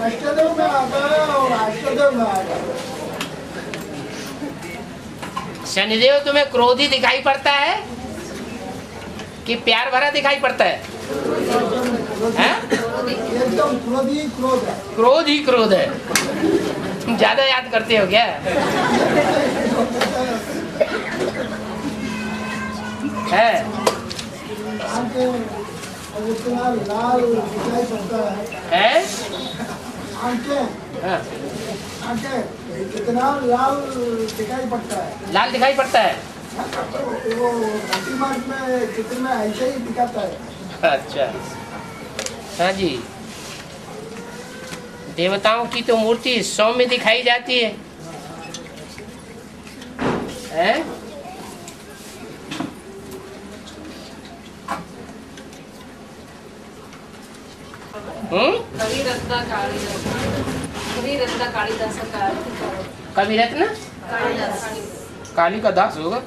अष्टदेव में आता है और अष्टदेव में आता है। शनिदेव तुम्हें क्रोधी दिखाई पड़ता है कि प्यार भरा दिखाई पड़ता है? एकदम क्रोध ही क्रोध है। क्रोध ही क्रोध है। तुम ज्यादा याद करते हो क्या? है इतना लाल दिखाई पड़ता है। आंखें हाँ। आंखें कितना लाल दिखाई पड़ता है। लाल दिखाई पड़ता है। वो प्रतिमार्ग में चित्र में ऐसे ही दिखाता है। अच्छा, हाँ जी। देवताओं की तो मूर्ति सौम्य दिखाई जाती है, हैं? कवि रत्न काली का दास होगा।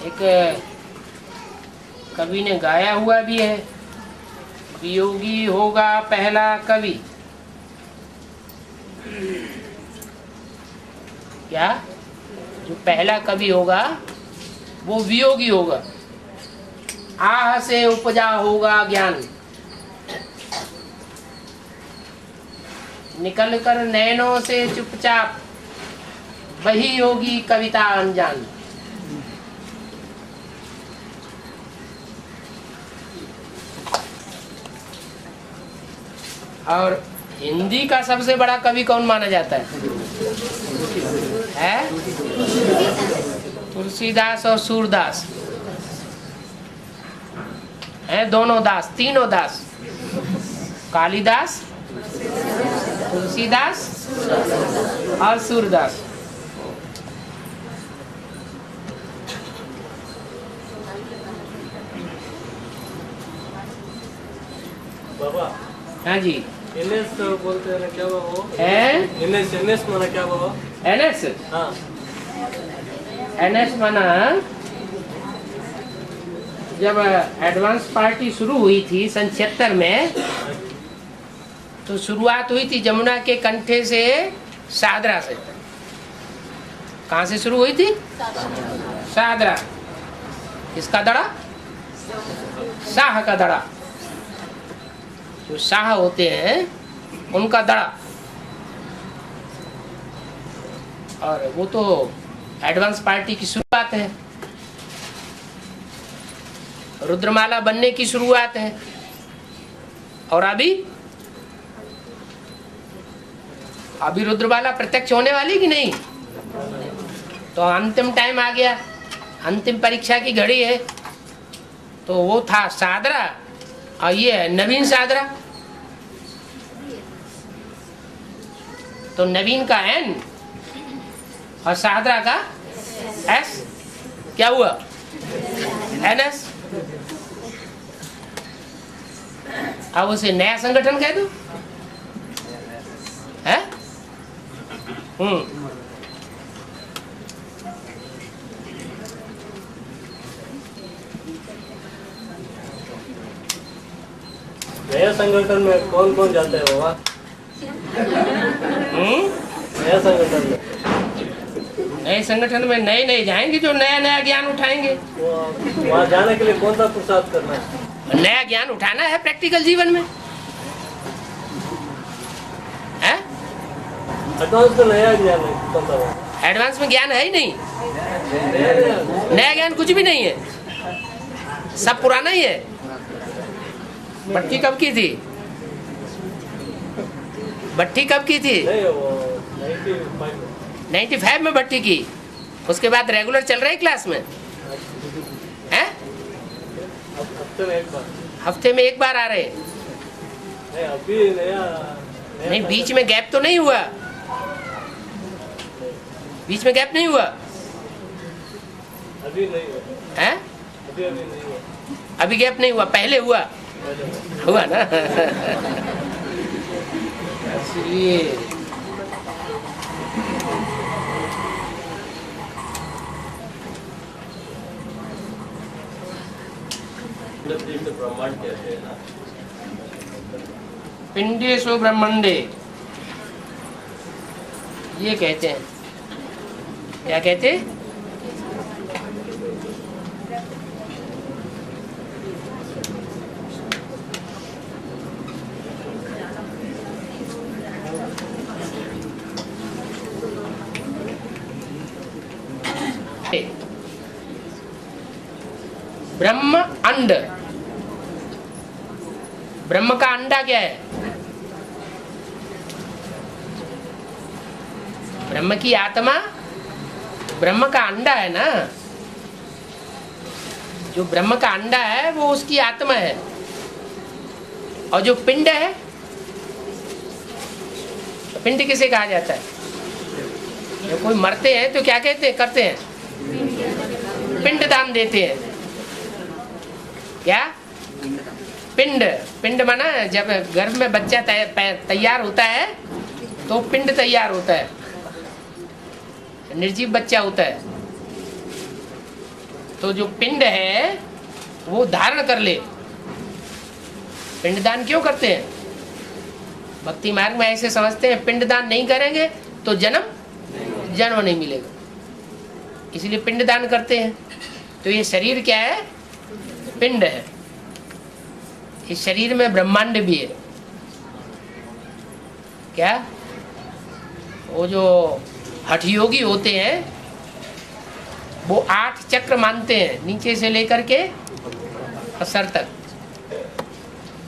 एक कवि ने गाया हुआ भी है, वियोगी होगा पहला कवि। क्या? जो पहला कवि होगा वो वियोगी होगा। आह से उपजा होगा ज्ञान, निकल कर नैनों से चुपचाप वही होगी कविता अनजान। और हिंदी का सबसे बड़ा कवि कौन माना जाता है? तुलसीदास और सूरदास हैं, दोनों दास, तीनों दास, कालिदास, तुलसीदास और सूरदास। बाबा, हाँ जी। एनएस बोलते हैं ना, क्या वो है? एनएस माना क्या बाबा? एनएस? हाँ, एनएस माना जब एडवांस पार्टी शुरू हुई थी सन 76 में, तो शुरुआत हुई थी जमुना के कंठे से, सादरा से। कहाँ से शुरू हुई थी? सादरा। किसका दड़ा? शाह का दड़ा। जो शाह होते हैं उनका दड़ा। और वो तो एडवांस पार्टी की शुरुआत है, रुद्रमाला बनने की शुरुआत है। और अभी रुद्रमाला प्रत्यक्ष होने वाली कि नहीं? तो अंतिम टाइम आ गया, अंतिम परीक्षा की घड़ी है। तो वो था सादरा और ये है नवीन सादरा। तो नवीन का एन और सादरा का एस, क्या हुआ? एनएस। अब उसे नया संगठन कह दो, है? नया संगठन में कौन कौन जाते हैं बाबा? नया संगठन में, नए संगठन में नए नए जाएंगे जो नया नया ज्ञान उठाएंगे। वहाँ जाने के लिए कौन सा पुरुषार्थ करना है? नया ज्ञान उठाना है प्रैक्टिकल जीवन में, है? एडवांस में नया ज्ञान है कौन सा? एडवांस में ज्ञान है ही नहीं, नया ज्ञान कुछ भी नहीं है, सब पुराना ही है। भट्टी कब की थी? भट्टी कब की थी? 95 में भट्टी की। उसके बाद रेगुलर चल रहा है क्लास में, हैं? हफ्ते में एक बार आ रहे हैं। अभी नया नहीं, बीच में गैप तो नहीं हुआ? बीच में गैप नहीं हुआ? अभी नहीं हुआ है? अभी नहीं हुआ। अभी गैप नहीं हुआ, पहले हुआ ना। इसलिए पिंड ब्रह्मांड कहते हैं ना। पिंडेषु ब्रह्मंडे ये कहते हैं। क्या कहते हैं? ब्रह्म अंड, ब्रह्म का अंडा क्या है? ब्रह्म की आत्मा ब्रह्म का अंडा है ना। जो ब्रह्म का अंडा है वो उसकी आत्मा है। और जो पिंड है, तो पिंड किसे कहा जाता है? जब कोई मरते हैं तो क्या कहते हैं, करते हैं? पिंड दान देते हैं। क्या? पिंड। पिंड माना जब गर्भ में बच्चा तैयार होता है तो पिंड तैयार होता है, निर्जीव बच्चा होता है। तो जो पिंड है वो धारण कर ले। पिंडदान क्यों करते हैं? भक्ति मार्ग में ऐसे समझते हैं पिंडदान नहीं करेंगे तो जन्म नहीं मिलेगा, इसलिए पिंडदान करते हैं। तो ये शरीर क्या है? पिंड है। इस शरीर में ब्रह्मांड भी है। क्या? वो जो हठयोगी होते हैं वो 8 चक्र मानते हैं, नीचे से लेकर के सर तक।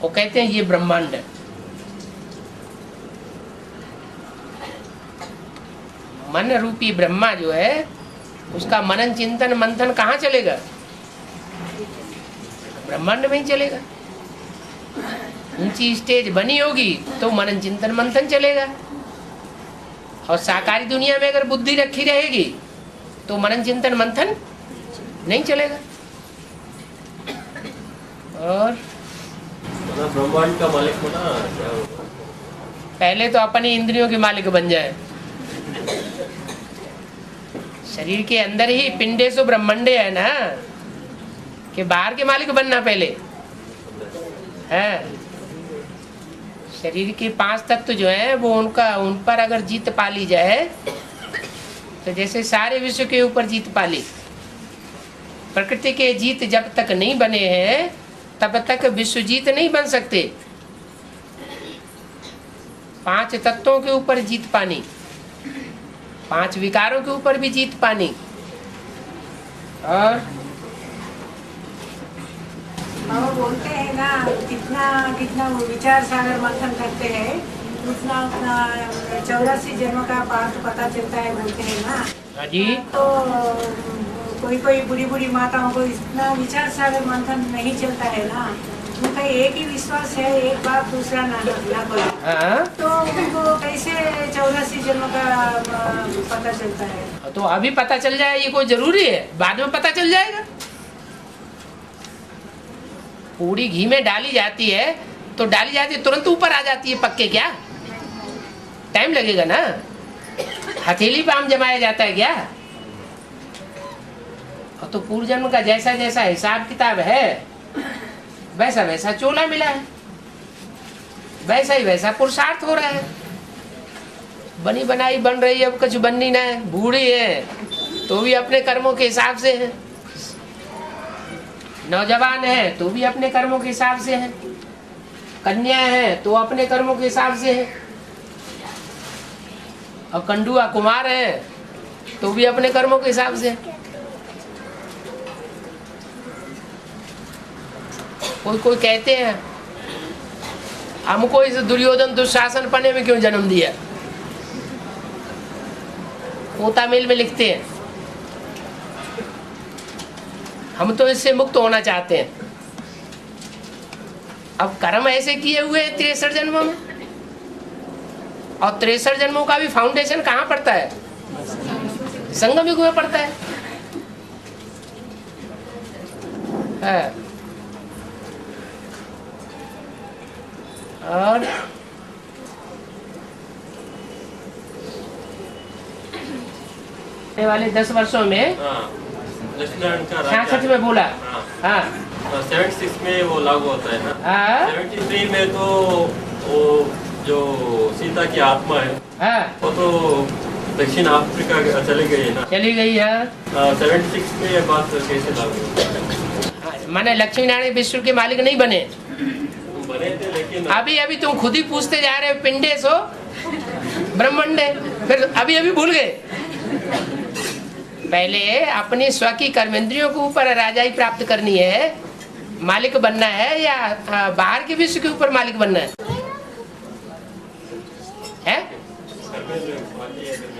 वो कहते हैं ये ब्रह्मांड है। मन रूपी ब्रह्मा जो है उसका मनन चिंतन मंथन कहाँ चलेगा? ब्रह्मांड में ही चलेगा। ऊंची स्टेज बनी होगी तो मनन चिंतन मंथन चलेगा। और साकारी दुनिया में अगर बुद्धि रखी रहेगी तो मनन चिंतन मंथन नहीं चलेगा। और ब्रह्मांड का मालिक होना क्या होगा? पहले तो अपनी इंद्रियों के मालिक बन जाए। शरीर के अंदर ही पिंडेषु ब्रह्मंडे है ना, कि बाहर के मालिक बनना पहले है। शरीर के 5 तत्व जो है वो उन पर अगर जीत पा ली जाए तो जैसे सारे विश्व के ऊपर जीत पा ली। प्रकृति के जीत जब तक नहीं बने हैं तब तक विश्व जीत नहीं बन सकते। 5 तत्वों के ऊपर जीत पानी, 5 विकारों के ऊपर भी जीत पानी। और वो बोलते हैं ना कितना वो विचार सागर मंथन करते हैं उतना 84 जन्म का पाठ पता चलता है, बोलते हैं ना। हाँ जी। तो कोई बुरी माताओं को इतना विचार सागर मंथन नहीं चलता है ना। उनका एक ही विश्वास है, एक बात दूसरा ना बोला। हाँ। तो उनको कैसे 84 जन्म का पता चलता है? तो अभी पता चल जाए ये कोई जरूरी है? बाद में पता चल जाएगा। पूरी घी में डाली जाती है तो डाली जाती है तुरंत ऊपर आ जाती है पक्के? क्या टाइम लगेगा ना। हथेली पे आम जमाया जाता है क्या? और तो पूर्व जन्म का जैसा जैसा हिसाब किताब है वैसा वैसा चोला मिला है, वैसा ही वैसा पुरुषार्थ हो रहा है। बनी बनाई बन रही है, अब कुछ बननी ना है। बूढ़ी है तो भी अपने कर्मों के हिसाब से है, नौजवान है तो भी अपने कर्मों के हिसाब से है, कन्या है तो अपने कर्मों के हिसाब से है, और कंडुआ कुमार है तो भी अपने कर्मों के हिसाब से है। कोई कहते हैं हमको इस दुर्योधन दुशासन पने में क्यों जन्म दिया? वो तमिल में लिखते हैं हम तो इससे मुक्त होना चाहते हैं। अब कर्म ऐसे किए हुए हैं 63 जन्मों में, और 63 जन्मों का भी फाउंडेशन कहाँ पड़ता है? संगम युग में पड़ता है। और वाले 10 वर्षों में 66 में बोला। हाँ 76 में वो लागू होता है ना। हाँ 73 में तो वो जो सीता की आत्मा है हाँ वो तो दक्षिण अफ्रीका चली गई है ना। चली गई है। 76 में ये बात कैसे लागू हुई? माने लक्ष्मी नारायण विश्व के मालिक नहीं बने। बने थे लेकिन अभी अभी तुम खुद ही पूछते जा रहे हो, पिंडे सो ब्रह्मंडे, फिर अभी अभी भूल गए। पहले अपनी स्व की कर्मेंद्रियों के ऊपर राजाई प्राप्त करनी है, मालिक बनना है, या बाहर के विश्व के ऊपर मालिक बनना है?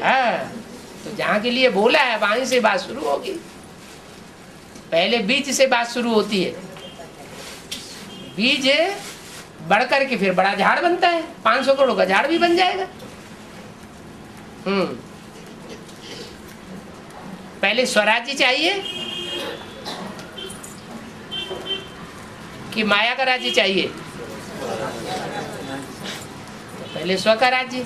हाँ, तो जहाँ के लिए बोला है वहीं से बात शुरू होगी। पहले बीज से बात शुरू होती है, बीज बढ़ करके फिर बड़ा झाड़ बनता है, 500 करोड़ का झाड़ भी बन जाएगा। पहले स्वराज्य चाहिए कि माया का राज्य चाहिए? पहले स्व का राज्य।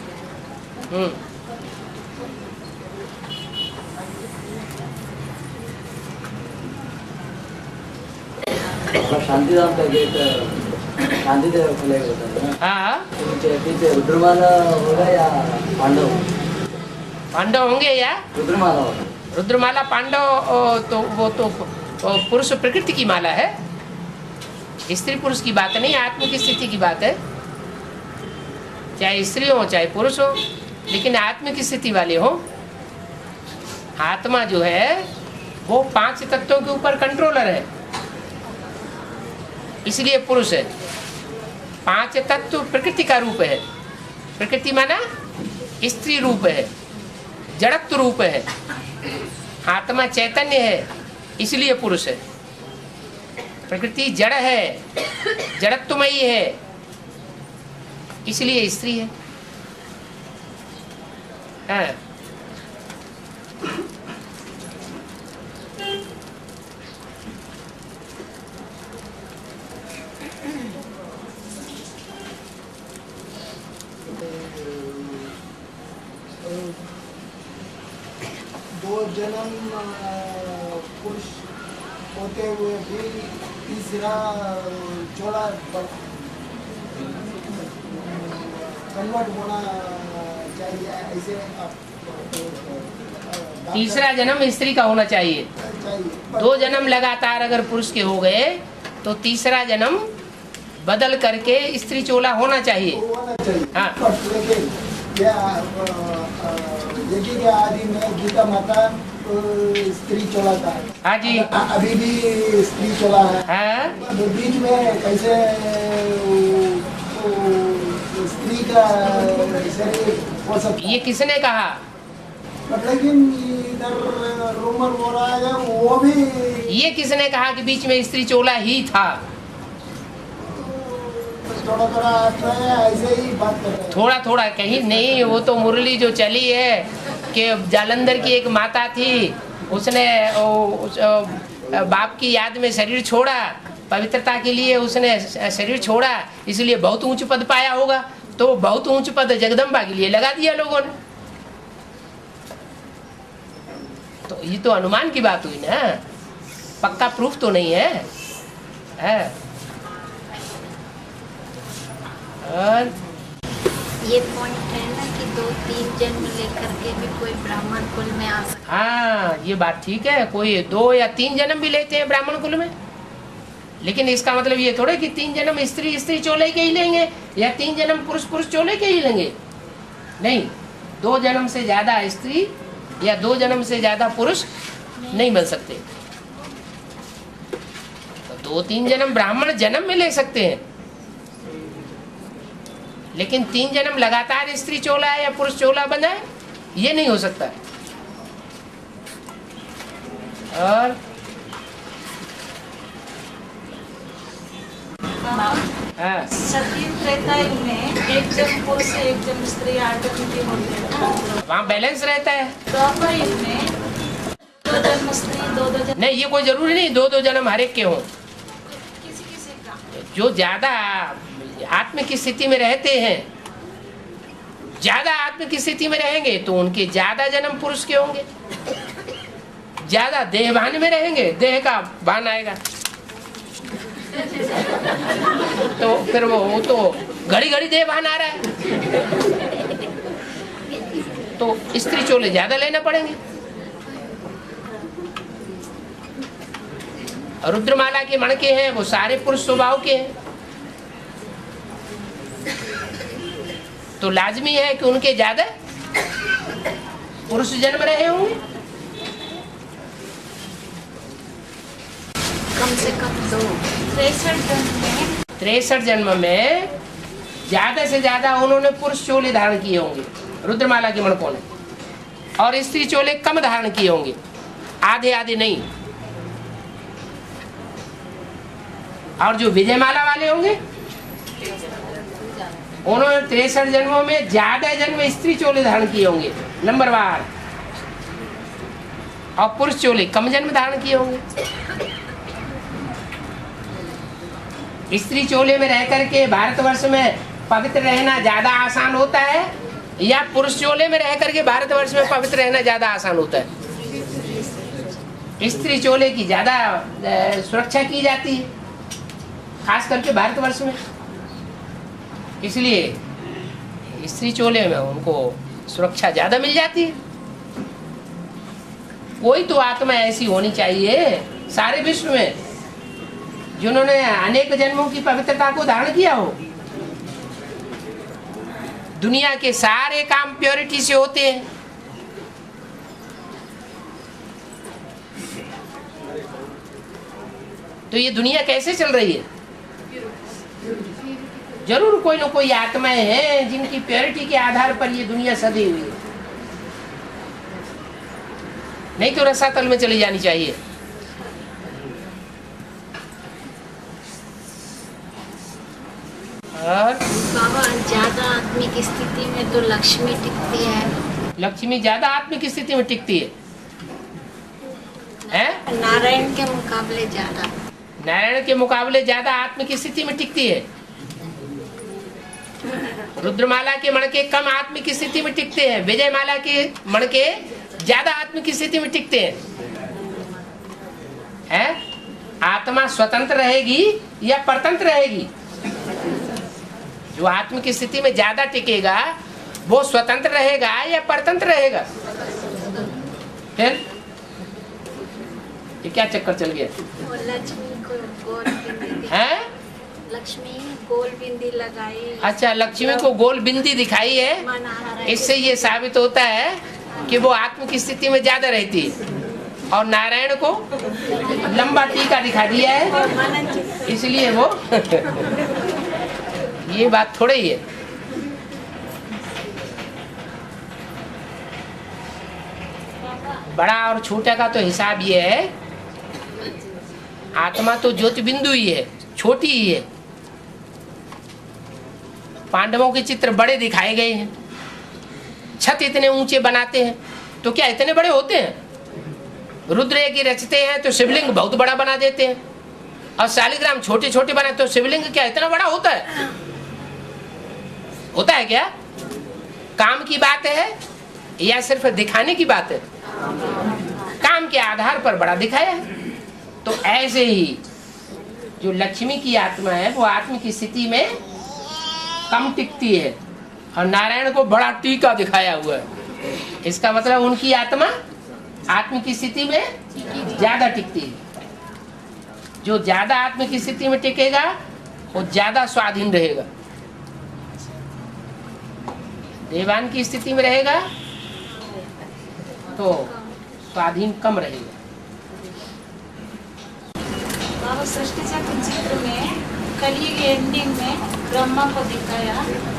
शांतिधाम का गेट शांतिदेव खुलेगा होता है। हाँ पीछे रुद्रमाला होगा या पांडव? पांडव होंगे या रुद्रमाला होगा। रुद्रमाला पांडव तो वो तो पुरुष प्रकृति की माला है, स्त्री पुरुष की बात नहीं, आत्म की स्थिति की बात है। चाहे स्त्री हो चाहे पुरुष हो, लेकिन आत्म की स्थिति वाले हो। आत्मा जो है वो 5 तत्वों के ऊपर कंट्रोलर है, इसलिए पुरुष है। 5 तत्व प्रकृति का रूप है। प्रकृति माना स्त्री रूप है, जड़त्व रूप है। आत्मा चैतन्य है, इसलिए पुरुष है। प्रकृति जड़ है, जड़त्वमयी है, इसलिए स्त्री है। हाँ। दो जन्म पुरुष होते हुए भी तीसरा चौड़ा कन्वर्ट होना चाहिए, ऐसे तीसरा जन्म स्त्री का होना चाहिए। 2 जन्म लगातार अगर पुरुष के हो गए तो तीसरा जन्म बदल करके स्त्री चोला होना चाहिए। हाँ। लेकिन देखिए कि आदि में गीता माता स्त्री चोला था। हाँ जी। अभी भी स्त्री चोला है। हाँ। तो बीच में कैसे स्त्री का शरीर हो सकता? ये किसने कहा? लेकिन इधर रूमर हो रहा है वो भी। ये किसने कहा कि बीच में स्त्री चोला ही था? थोड़ा थोड़ा ऐसे ही बात कर रहे हैं। थोड़ा थोड़ा कहीं नहीं, वो तो मुरली जो चली है कि जालंधर की एक माता थी, उसने बाप की याद में शरीर छोड़ा, पवित्रता के लिए उसने शरीर छोड़ा, इसलिए बहुत ऊंच पद पाया होगा। तो बहुत ऊंच पद जगदम्बा के लिए लगा दिया लोगों ने। तो ये तो अनुमान की बात हुई ना, पक्का प्रूफ तो नहीं है। और ये पॉइंट है ना कि 2-3 जन्म लेकर के भी कोई ब्राह्मण कुल में आ सकता। हाँ, ये बात ठीक है, कोई 2 या 3 जन्म भी लेते हैं ब्राह्मण कुल में, लेकिन इसका मतलब ये थोड़े कि 3 जन्म स्त्री चोले के ही लेंगे या 3 जन्म पुरुष चोले के ही लेंगे। नहीं, 2 जन्म से ज्यादा स्त्री या 2 जन्म से ज्यादा पुरुष नहीं बन सकते। तो 2-3 जन्म ब्राह्मण जन्म में ले सकते हैं, लेकिन 3 जन्म लगातार स्त्री चोला है या पुरुष चोला बना है, ये नहीं हो सकता। और हाँ, सती त्रेता युग में एक जन्म पुरुष से एक जन्म स्त्री ऑटोमेटिक होते हैं ना, वहाँ बैलेंस रहता है। द्वापर युग में 2 जन्म स्त्री 2 जन्म नहीं, ये कोई जरूरी नहीं 2 जन्म हर एक के हों। किसी किसी का जो ज्यादा आत्म की स्थिति में रहते हैं, ज्यादा आत्म की स्थिति में रहेंगे तो उनके ज्यादा जन्म पुरुष के होंगे। ज्यादा देहभान में रहेंगे, देह का भान आएगा। तो फिर वो तो घड़ी घड़ी देवान आ रहा है, तो स्त्री चोले ज्यादा लेना पड़ेंगे। रुद्रमाला के मणके हैं वो सारे पुरुष स्वभाव के हैं, तो लाजमी है कि उनके ज्यादा पुरुष जन्म रहे होंगे। कम से कम 2 63 जन्म में ज्यादा से ज्यादा उन्होंने पुरुष चोले धारण किए होंगे रुद्रमाला के मणकों ने, और स्त्री चोले कम धारण किए होंगे, आधे आधे नहीं। और जो विजयमाला वाले होंगे उन्होंने 63 जन्मों में ज्यादा जन्म स्त्री चोले धारण किए होंगे नंबरवार, और पुरुष चोले कम जन्म धारण किए होंगे। स्त्री चोले में रह करके भारतवर्ष में पवित्र रहना ज्यादा आसान होता है, या पुरुष चोले में रह करके भारतवर्ष में पवित्र रहना ज्यादा आसान होता है? स्त्री चोले की ज्यादा सुरक्षा की जाती है, खास करके भारतवर्ष में, इसलिए स्त्री चोले में उनको सुरक्षा ज्यादा मिल जाती है। कोई तो आत्मा ऐसी होनी चाहिए सारे विश्व में जिन्होंने अनेक जन्मों की पवित्रता को धारण किया हो। दुनिया के सारे काम प्योरिटी से होते हैं, तो ये दुनिया कैसे चल रही है? जरूर कोई ना कोई आत्माएं हैं जिनकी प्योरिटी के आधार पर ये दुनिया सदी हुई है, नहीं तो रसातल में चली जानी चाहिए। और बाबा ज्यादा आत्मिक स्थिति में तो लक्ष्मी टिकती है। लक्ष्मी ज्यादा आत्मिक स्थिति में टिकती है, हैं? नारायण के मुकाबले ज्यादा। नारायण के मुकाबले ज्यादा आत्मिक स्थिति में टिकती है। रुद्रमाला के मणके कम आत्मिक स्थिति में टिकते हैं, विजयमाला के मणके ज्यादा आत्मिक स्थिति में टिकते हैं। आत्मा स्वतंत्र रहेगी या परतंत्र रहेगी? जो आत्मिक स्थिति में ज्यादा टिकेगा वो स्वतंत्र रहेगा या परतंत्र रहेगा? फिर ये क्या चक्कर चल गया? लक्ष्मी को गोल बिंदी हैं? लक्ष्मी गोल बिंदी लगाई। अच्छा, लक्ष्मी को गोल बिंदी दिखाई है, इससे ये साबित होता है कि वो आत्मिक स्थिति में ज्यादा रहती है, और नारायण को लंबा टीका दिखा दिया है, इसलिए वो ये बात थोड़ी ही है। बड़ा और छोटा का तो हिसाब ये है, आत्मा तो ज्योति बिंदु ही है, छोटी ही है। पांडवों के चित्र बड़े दिखाए गए हैं, छत इतने ऊंचे बनाते हैं तो क्या इतने बड़े होते हैं? रुद्र की रचते हैं तो शिवलिंग बहुत बड़ा बना देते हैं, और शालिग्राम छोटे छोटे बनाते तो शिवलिंग क्या इतना बड़ा होता है? होता है क्या? काम की बात है या सिर्फ दिखाने की बात है? काम के आधार पर बड़ा दिखाया है। तो ऐसे ही जो लक्ष्मी की आत्मा है वो आत्मिक स्थिति में कम टिकती है, और नारायण को बड़ा टीका दिखाया हुआ है। इसका मतलब उनकी आत्मा आत्मिक स्थिति में ज्यादा टिकती है। जो ज्यादा आत्मिक स्थिति में टिकेगा वो ज्यादा स्वाधीन रहेगा, देवान की स्थिति में रहेगा तो स्वाधीन कम रहेगा। बाबा सृष्टि चक्र चित्र में कलयुग एंडिंग में ब्रह्मा को दिखाया,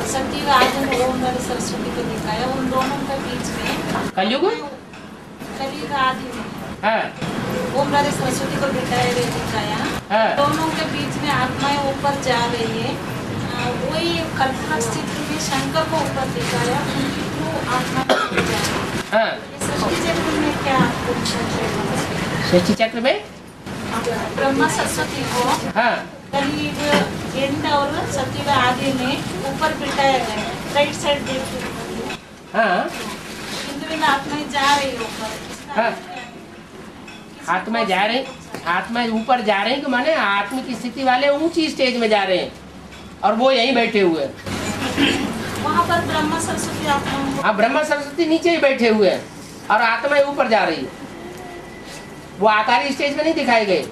सती आदि में ओम वाली सरस्वती को दिखाया, उन दोनों के बीच में कलयुग आदि में हाँ ओम वाली सरस्वती को दिखाया, हाँ। दोनों के बीच में आत्माएं ऊपर जा रही है। वही कल्पना चित्र में शंकर को ऊपर दिखाया, उनको आत्मा को जा रही है। हाँ। सृष्टि चक्र में क्या सृष्टि चक्र में ब्रह्मा सरस्वती को हाँ कलयुग एंड और सतयुग आदि में ऊपर बिठाया गया, राइट साइड देखिए। हाँ हिंदू में आत्माएं जा रही है ऊपर। हाँ, आत्मा जा रही आत्मा ऊपर जा रहे हैं कि माने आत्मिक स्थिति वाले ऊंची स्टेज में जा रहे हैं और वो यहीं बैठे हुए हैं। वहाँ पर ब्रह्मा सरस्वती आत्मा, हाँ, ब्रह्मा सरस्वती नीचे ही बैठे हुए हैं और आत्मा ऊपर जा रही है। वो आकारी स्टेज में नहीं दिखाए गए,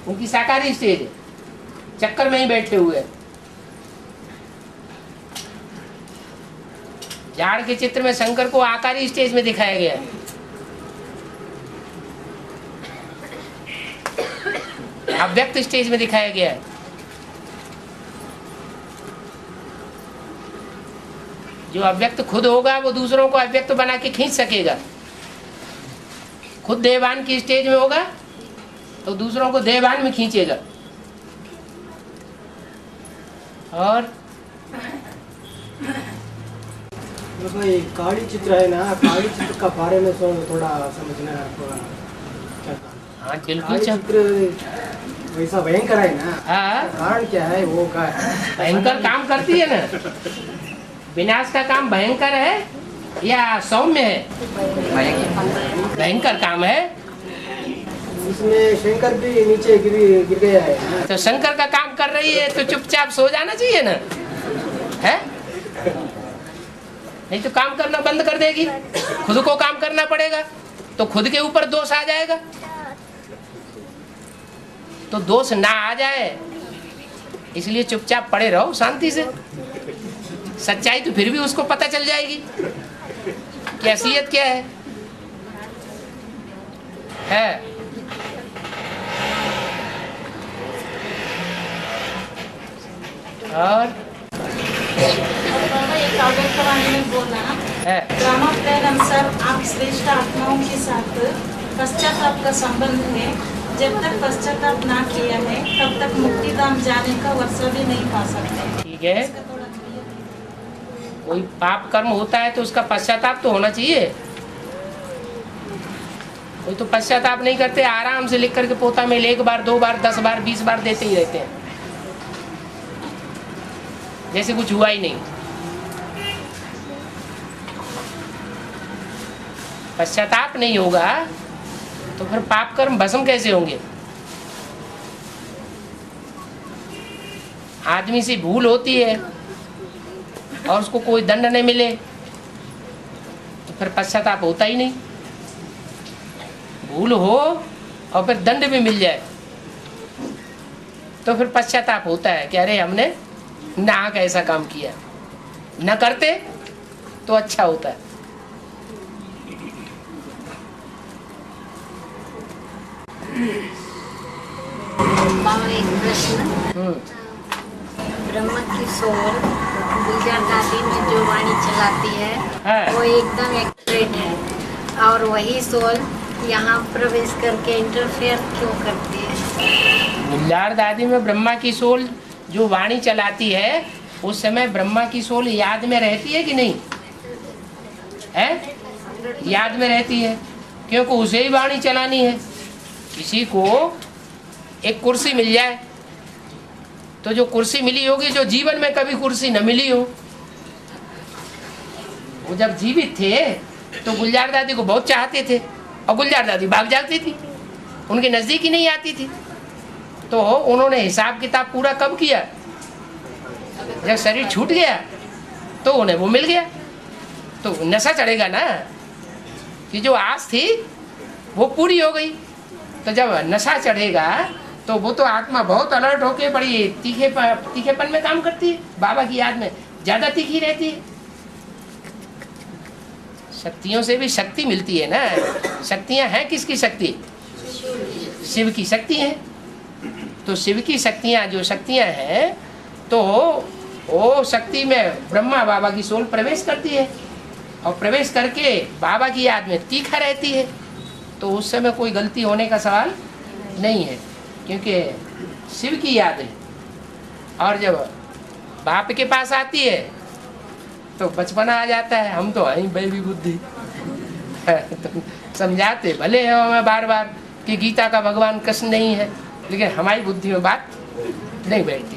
उनकी साकारी स्टेज है, चक्कर में ही बैठे हुए हैं। झाड़ के चित्र में शंकर को आकारी स्टेज में दिखाया गया है। अव्यक्त स्टेज में दिखाया गया है। जो अव्यक्त खुद होगा वो दूसरों को अव्यक्त बना के खींच सकेगा। खुद देवान की स्टेज में होगा तो दूसरों को देवान में खींचेगा। और देखो ये काली चित्र है ना, काली चित्र का बारे में थोड़ा समझना है आपको। हाँ बिल्कुल, काली चित्र वैसा भयंकर है ना, हाँ, कारण क्या है वो का भयंकर काम करती है ना। विनाश का काम भयंकर है या सौम्य है? भयंकर काम है। इसमें शंकर भी नीचे गिर गया है ना। तो शंकर का काम कर रही है तो चुपचाप सो जाना चाहिए ना, है? नहीं तो काम करना बंद कर देगी, खुद को काम करना पड़ेगा तो खुद के ऊपर दोष आ जाएगा। तो दोष ना आ जाए इसलिए चुपचाप पड़े रहो शांति से। सच्चाई तो फिर भी उसको पता चल जाएगी कि असलियत क्या है। और बाबा एक अव्यक्तवाणी में बोला है रामाप्राय अनुसार आप श्रेष्ठ आत्माओं के साथ पश्चाताप का संबंध है। जब तक पश्चाताप ना किया है तब तक मुक्ति धाम जाने का वर्षा भी नहीं पा सकते। ठीक है, कोई पाप कर्म होता है तो उसका पश्चाताप तो होना चाहिए। कोई तो पश्चाताप नहीं करते, आराम से लिख करके पोता में 1 बार 2 बार 10 बार 20 बार देते ही रहते हैं जैसे कुछ हुआ ही नहीं। पश्चाताप नहीं होगा तो फिर पाप कर्म भस्म कैसे होंगे? आदमी से भूल होती है और उसको कोई दंड नहीं मिले तो फिर पश्चाताप होता ही नहीं। भूल हो और फिर दंड भी मिल जाए तो फिर पश्चाताप होता है कि अरे हमने नाहक ऐसा काम किया। न करते तो अच्छा होता है। बाबा एक प्रश्न, ब्रह्मा की सोल गुलजार दादी में जो वाणी चलाती है वो एकदम एक्यूरेट है और वही सोल यहाँ प्रवेश करके इंटरफेयर क्यों करती है? गुलजार दादी में ब्रह्मा की सोल जो वाणी चलाती है उस समय ब्रह्मा की सोल याद में रहती है कि नहीं है? याद में रहती है क्योंकि उसे ही वाणी चलानी है। किसी को एक कुर्सी मिल जाए तो जो कुर्सी मिली होगी, जो जीवन में कभी कुर्सी न मिली हो, वो जब जीवित थे तो गुलजार दादी को बहुत चाहते थे और गुलजार दादी भाग जाती थी, उनके नजदीक ही नहीं आती थी। तो उन्होंने हिसाब किताब पूरा कब किया? जब शरीर छूट गया तो उन्हें वो मिल गया। तो नशा चढ़ेगा ना कि जो आस थी वो पूरी हो गई। तो जब नशा चढ़ेगा तो वो तो आत्मा बहुत अलर्ट होके बड़ी तीखेपन में काम करती है। बाबा की याद में ज्यादा तीखी रहती है। शक्तियों से भी शक्ति मिलती है ना। शक्तियां हैं किसकी शक्ति? शिव की शक्ति है। तो शिव की शक्तियां जो शक्तियां हैं तो वो शक्ति में ब्रह्मा बाबा की सोल प्रवेश करती है और प्रवेश करके बाबा की याद में तीखा रहती है। तो उस समय कोई गलती होने का सवाल नहीं है क्योंकि शिव की याद है। और जब बाप के पास आती है तो बचपना आ जाता है। हम तो आई बेबी बुद्धि तो समझाते भले हैं हमें बार बार कि गीता का भगवान कृष्ण नहीं है, लेकिन हमारी बुद्धि में बात नहीं बैठती।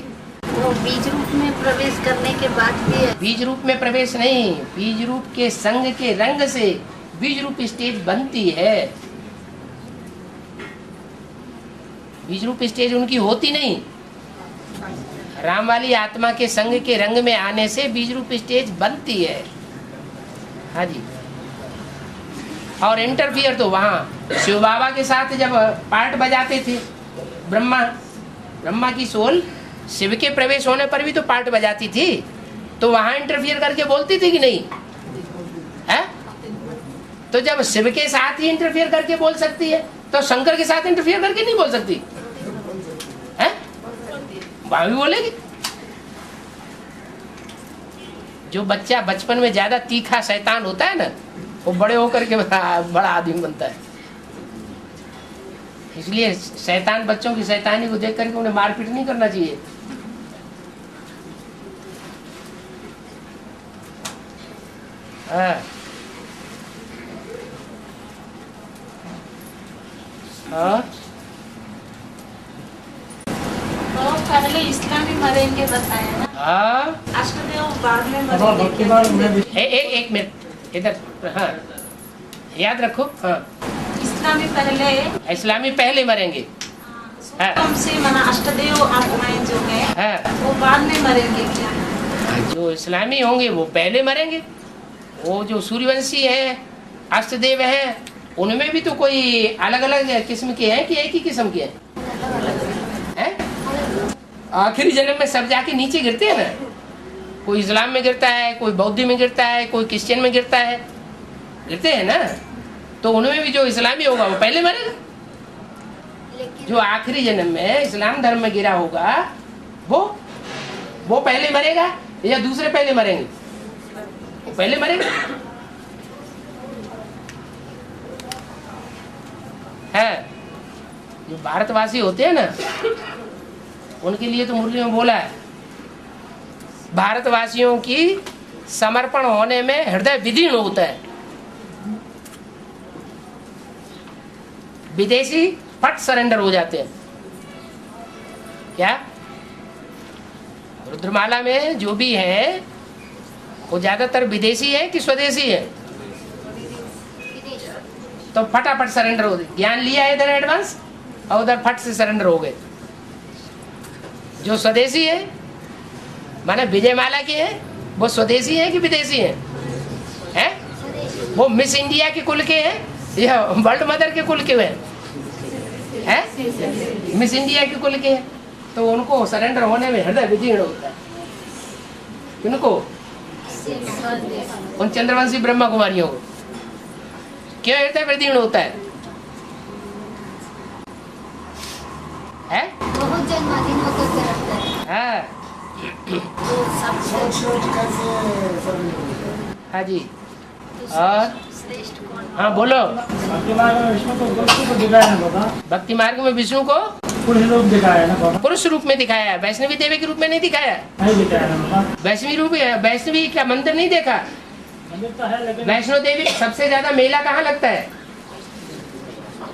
वो बीज रूप में प्रवेश करने के बाद भी है। बीज रूप में प्रवेश नहीं, बीज रूप के संग के रंग से बीज रूप स्टेज बनती है। बीज रूप स्टेज उनकी होती नहीं। राम वाली आत्मा के संग के रंग में आने से बीज रूप स्टेज बनती है। हाँ जी। और इंटरफियर तो वहां शिव बाबा के साथ जब पार्ट बजाते थे, ब्रह्मा की सोल शिव के प्रवेश होने पर भी तो पार्ट बजाती थी, तो वहां इंटरफियर करके बोलती थी कि नहीं है? तो जब शिव के साथ ही इंटरफियर करके बोल सकती है, तो शंकर के साथ इंटरफियर करके नहीं बोल सकती है? वहां भी बोलेगी। जो बच्चा बचपन में ज्यादा तीखा शैतान होता है ना, वो बड़े होकर के बड़ा आदमी बनता है। इसलिए शैतान बच्चों की शैतानी को देख करके उन्हें मारपीट नहीं करना चाहिए। हाँ। हाँ। तो पहले इस्लामी मरेंगे बताया ना। हाँ। अष्टदेव बाद में मरेंगे। एक मिनट इधर। हाँ, याद रखो। हाँ, इस्लामी पहले मरेंगे। कम से मना अष्टदेव आत्माएं जो है वो बाद में मरेंगे क्या? जो इस्लामी होंगे वो पहले मरेंगे। वो जो सूर्यवंशी है, अष्टदेव है, उनमें भी तो कोई अलग अलग किस्म के हैं कि एक ही किस्म के हैं? आखिरी जन्म में सब जाके नीचे गिरते हैं ना। कोई इस्लाम में गिरता है, कोई बौद्ध में गिरता है, कोई क्रिश्चियन में गिरता है, गिरते हैं ना। तो उनमें भी जो इस्लामी होगा वो पहले मरेगा। जो आखिरी जन्म में इस्लाम धर्म में गिरा होगा वो पहले मरेगा या दूसरे पहले मरेंगे? वो पहले मरेगा। है जो भारतवासी होते हैं ना, उनके लिए तो मुरली में बोला है, भारतवासियों की समर्पण होने में हृदय विदीर्ण होता है। विदेशी फट सरेंडर हो जाते हैं। क्या रुद्रमाला में जो भी है वो ज्यादातर विदेशी है कि स्वदेशी है? तो फटाफट सरेंडर हो गए। ज्ञान लिया है इधर एडवांस और उधर फट से सरेंडर हो गए। जो स्वदेशी है माने विजयमाला के है, वो स्वदेशी है कि विदेशी है? वो मिस इंडिया के कुल के है या वर्ल्ड मदर के कुल के हैं? मिस इंडिया के कुल के हैं, तो उनको सरेंडर होने में हृदय विदीर्ण होता है। किनको? उन चंद्रवंशी ब्रह्मा कुमारियों को क्यों हृदय विदीर्ण होता है? बहुत जन्मदिनों को करता है। हाँ। हाँ जी। और हाँ बोलो। भक्ति मार्ग में विष्णु को दिखाया है बाबा। भक्ति मार्ग में विष्णु को पुरुष रूप दिखाया है ना बाबा। पुरुष रूप में दिखाया है, वैष्णवी देवी के रूप में नहीं दिखाया। नहीं दिखाया है बाबा। वैष्णवी का मंदिर नहीं देखा? मंदिर तो है लेकिन वैष्णो देवी सबसे ज्यादा मेला कहाँ लगता है?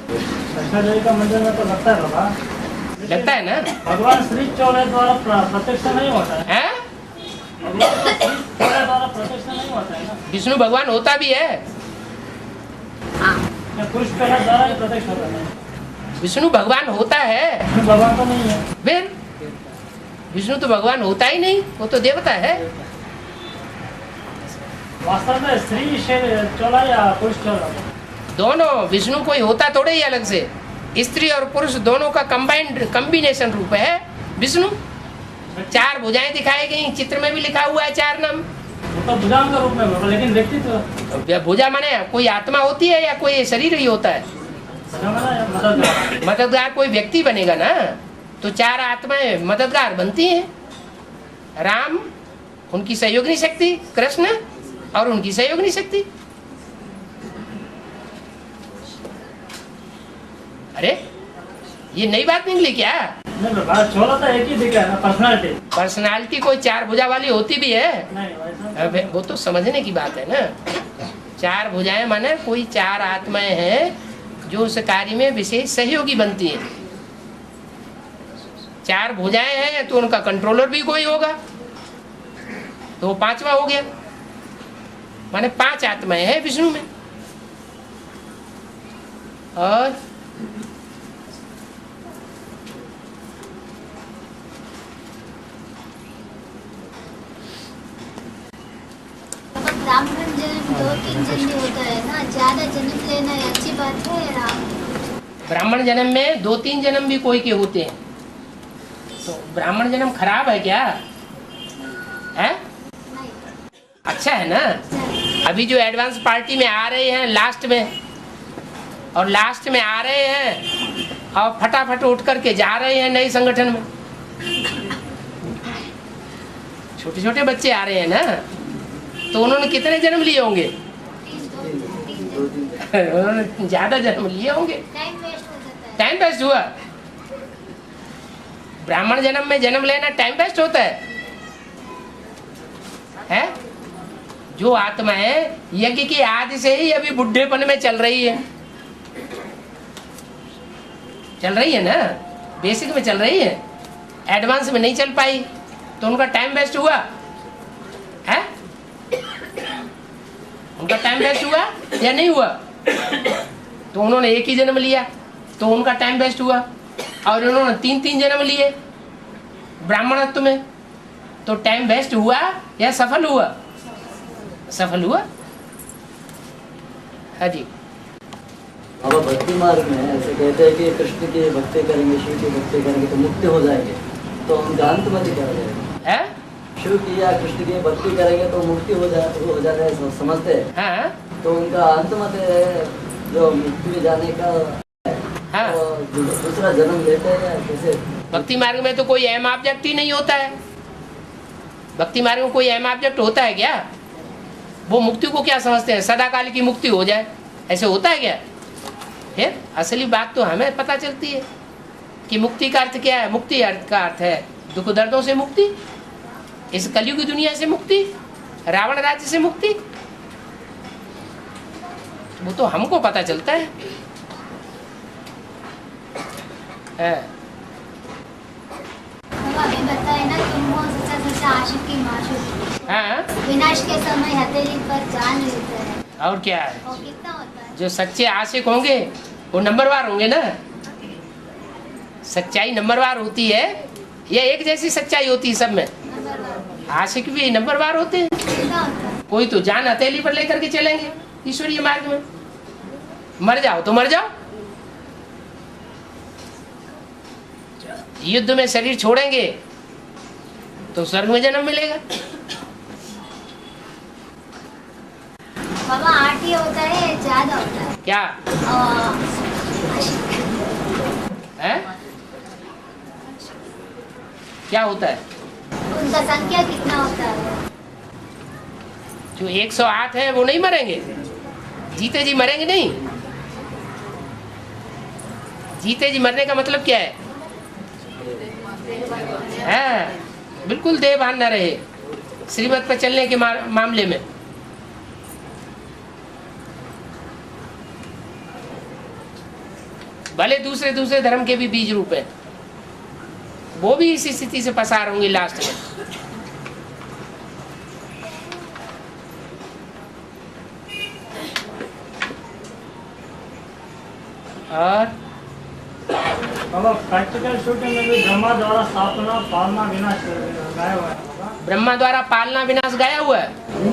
वैष्णो देवी का मंदिर में तो लगता है बाबा। लगता है ना। भगवान श्री चौड़े द्वारा प्रत्यक्ष नहीं होता है। भगवान द्वारा प्रत्यक्ष नहीं होता है ना। विष्णु भगवान होता भी है। पुरुष पहला द्वारा ही प्रत्यक्ष होता है। विष्णु भगवान होता है। विष्णु भगवान तो नहीं है। फिर विष्णु तो भगवान होता ही नहीं, वो तो देवता है। वास्तव में स्त्री चौला या पुरुष चौला दोनों। विष्णु कोई होता थोड़े ही अलग से। स्त्री और पुरुष दोनों का कंबाइंड कॉम्बिनेशन रूप है विष्णु। 4 भुजाएं दिखाई गई, चित्र में भी लिखा हुआ है 4 नाम। तो भुजा का रूप में लेकिन व्यक्ति तो भुजा माने कोई आत्मा होती है या कोई शरीर ही होता है? मददगार कोई व्यक्ति बनेगा ना, तो 4 आत्माएं मददगार बनती हैं। राम उनकी सहयोगिनी शक्ति, कृष्ण और उनकी सहयोगिनी शक्ति। अरे ये नई बात निकली क्या? चोला तो एक ही दिखा है ना, पर्सनालिटी। पर्सनालिटी कोई 4 भुजा वाली होती भी है? नहीं, वो तो समझने की बात है ना। 4 भुजाएं माने कोई 4 आत्माएं हैं जो उस कार्य में विशेष सहयोगी बनती हैं। 4 भुजाएं हैं तो उनका कंट्रोलर भी कोई होगा, तो 5वां हो गया। माने 5 आत्माएं हैं विष्णु में। और ब्राह्मण जन्म 2-3 जन्म होता है ना, ज्यादा जन्म लेना अच्छी बात है या? ब्राह्मण जन्म में 2-3 जन्म भी कोई के होते हैं, तो ब्राह्मण जन्म खराब है क्या है? नहीं, अच्छा है ना। अभी जो एडवांस पार्टी में आ रहे हैं लास्ट में, और लास्ट में आ रहे हैं और फटाफट उठ करके जा रहे हैं नए संगठन में, छोटे छोटे बच्चे आ रहे हैं ना, तो उन्होंने कितने जन्म लिए होंगे? 3 उन्होंने ज्यादा जन्म लिए होंगे, टाइम वेस्ट हो जाता है। टाइम वेस्ट हुआ। ब्राह्मण जन्म में जन्म लेना टाइम वेस्ट होता है? जो आत्मा है यज्ञ की आदि से ही अभी बुढ़ेपन में चल रही है, ना, बेसिक में चल रही है, एडवांस में नहीं चल पाई, तो उनका टाइम वेस्ट हुआ है? उनका टाइम वेस्ट हुआ या नहीं हुआ? तो उन्होंने एक ही जन्म लिया तो उनका टाइम वेस्ट हुआ, और उन्होंने 3-3 जन्म लिए ब्राह्मणत्व में, तो टाइम वेस्ट हुआ या सफल हुआ? सफल हुआ। हाँ जी। अब भक्ति मार्ग में ऐसे कहते हैं कि कृष्ण की भक्ति करेंगे, शिव की भक्ति करेंगे तो मुक्ति हो जाएंगे, तो उनका अंत मत क्या हो जाएगा? है? शिव की या कृष्ण की भक्ति करेंगे तो मुक्ति हो जाता है समझते हैं। हाँ? तो उनका अंत मत है जो मुक्ति में जाने का, हाँ? तो दूसरा जन्म लेते हैं या कैसे? भक्ति मार्ग में तो कोई अहम ऑब्जेक्ट ही नहीं होता है। भक्ति मार्ग में कोई अहम ऑब्जेक्ट होता है क्या? वो मुक्ति को क्या समझते हैं? सदाकाल की मुक्ति हो जाए, ऐसे होता है क्या? फिर असली बात तो हमें पता चलती है कि मुक्ति का अर्थ क्या है। मुक्ति अर्थ का अर्थ है दुख दर्दों से मुक्ति, इस कलयुग की दुनिया से मुक्ति, रावण राज्य से मुक्ति, वो तो हमको पता चलता है। अभी बताए ना तुम वो सच्चा आशिक की माशूक, हाँ? विनाश के समय हथेली पर जान लेता है, और क्या है? और कितना होता है? जो सच्चे आशिक होंगे वो नंबरवार होंगे ना। सच्चाई नंबरवार होती है, ये एक जैसी सच्चाई होती है सब में। आशिक भी नंबरवार होते हैं। कितना होता है? कोई तो जान हथेली पर लेकर के चलेंगे ईश्वरीय मार्ग में, मर जाओ तो मर जाओ, युद्ध में शरीर छोड़ेंगे तो स्वर्ग में जन्म मिलेगा। बाबा 8 ही होता है, ज्यादा होता है क्या आशिक? है? क्या होता है? उनका संख्या कितना होता है? जो 108 है वो नहीं मरेंगे, जीते जी मरेंगे नहीं। जीते जी मरने का मतलब क्या है? बिल्कुल देह भान न रहे श्रीमत पर चलने के मामले में। भले दूसरे दूसरे धर्म के भी बीज रूप है, वो भी इसी स्थिति से पसार होंगे लास्ट में। और बाबा प्रैक्टिकल शूटिंग में भी ब्रह्मा द्वारा स्थापना पालना विनाश गाया हुआ है। ब्रह्मा द्वारा पालना विनाश गाया हुआ है।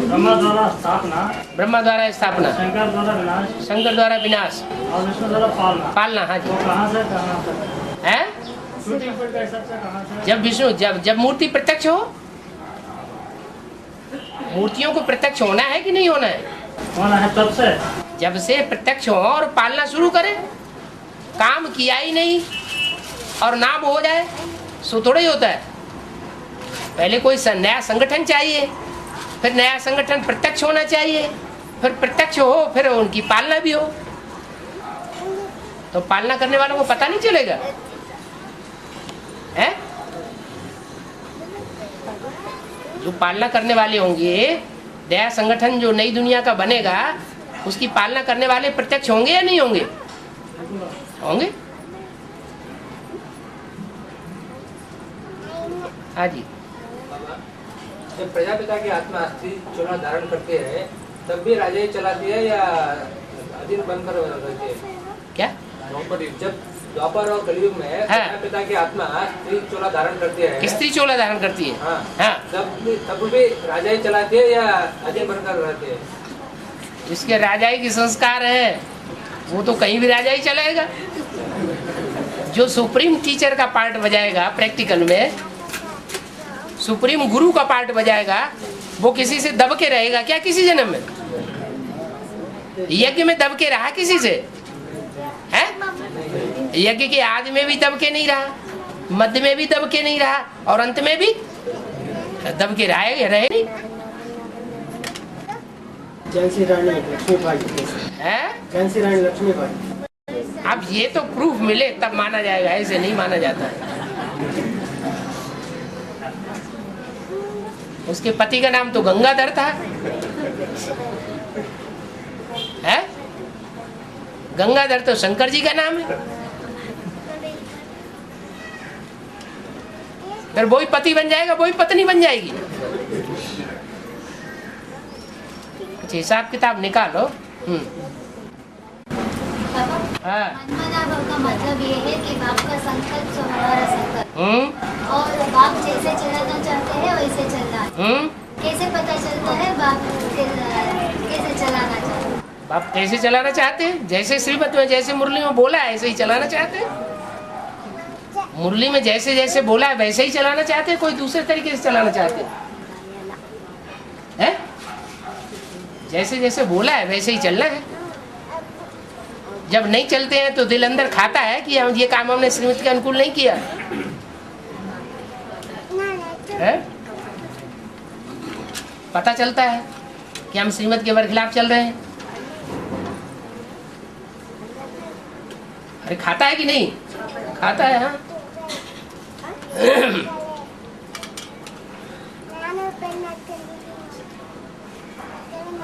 ब्रह्मा द्वारा स्थापना, ब्रह्मा द्वारा स्थापना, शंकर द्वारा विनाश, शंकर द्वारा विनाश और विष्णु द्वारा पालना। पालना। हाँ जी। वो कहाँ से है? शूटिंग फिल्म का हिसाब से कहाँ से? जब विष्णु जब मूर्ति प्रत्यक्ष हो, मूर्तियों को प्रत्यक्ष होना है कि नहीं होना है? होना है तब से। जब से प्रत्यक्ष हो और पालना शुरू करे, काम किया ही नहीं और नाम हो जाए सो थोड़ा ही होता है। पहले कोई नया संगठन चाहिए, फिर नया संगठन प्रत्यक्ष होना चाहिए, फिर प्रत्यक्ष हो फिर उनकी पालना भी हो, तो पालना करने वालों को पता नहीं चलेगा है? जो पालना करने वाले होंगे, नया संगठन जो नई दुनिया का बनेगा, उसकी पालना करने वाले प्रत्यक्ष होंगे या नहीं होंगे? होंगे। हाँ जी। जब प्रजापिता की आत्मा अस्थि चूर्ण धारण करती है तब भी राजा ही चलाती है या अधीन बनकर रहती है? क्या? द्रौपदी जब द्वापर और कलयुग में पिता की आत्मा स्त्री चोला धारण करती है, स्त्री चोला धारण करती है, हाँ, तब भी राजा ही चलाते हैं या अजय बनकर रहते हैं? जिसके राजाई की संस्कार है वो तो कहीं भी राजा ही चलाएगा। जो सुप्रीम टीचर का पार्ट बजाएगा प्रैक्टिकल में, सुप्रीम गुरु का पार्ट बजाएगा, वो किसी से दब के रहेगा क्या? किसी जन्म में यज्ञ में दब के रहा किसी से है? यज्ञ के आदि में भी दब के नहीं रहा, मध्य में भी दब के नहीं रहा, और अंत में भी दब के रहे नहीं। झांसी रानी लक्ष्मीबाई है, झांसी रानी लक्ष्मीबाई। अब ये तो प्रूफ मिले तब माना जाएगा, ऐसे नहीं माना जाता। उसके पति का नाम तो गंगाधर था, है? गंगाधर तो शंकर जी का नाम है। फिर वही पति बन जाएगा, वही पत्नी बन जाएगी। अच्छा, हिसाब किताब निकालो। हाँ, का मतलब ये है कि बाप का संकल्प सो हमारा संकल्प, और बाप जैसे चलाना चाहते हैं वैसे चलना है। कैसे पता चलता है बाप कैसे चलाना चाहते हैं? बाप कैसे चलाना चाहते हैं? जैसे श्रीमत में, जैसे मुरली में बोला है ऐसे ही चलाना चाहते हैं। मुरली में जैसे जैसे बोला है वैसे ही चलाना चाहते हैं, कोई दूसरे तरीके से चलाना चाहते हैं? जैसे जैसे बोला है वैसे ही चलना है। जब नहीं चलते हैं तो दिल अंदर खाता है कि हम ये काम हमने श्रीमत के अनुकूल नहीं किया है? पता चलता है कि हम श्रीमत के बरखिलाफ चल रहे हैं। अरे खाता है कि नहीं? खाता है। हाँ,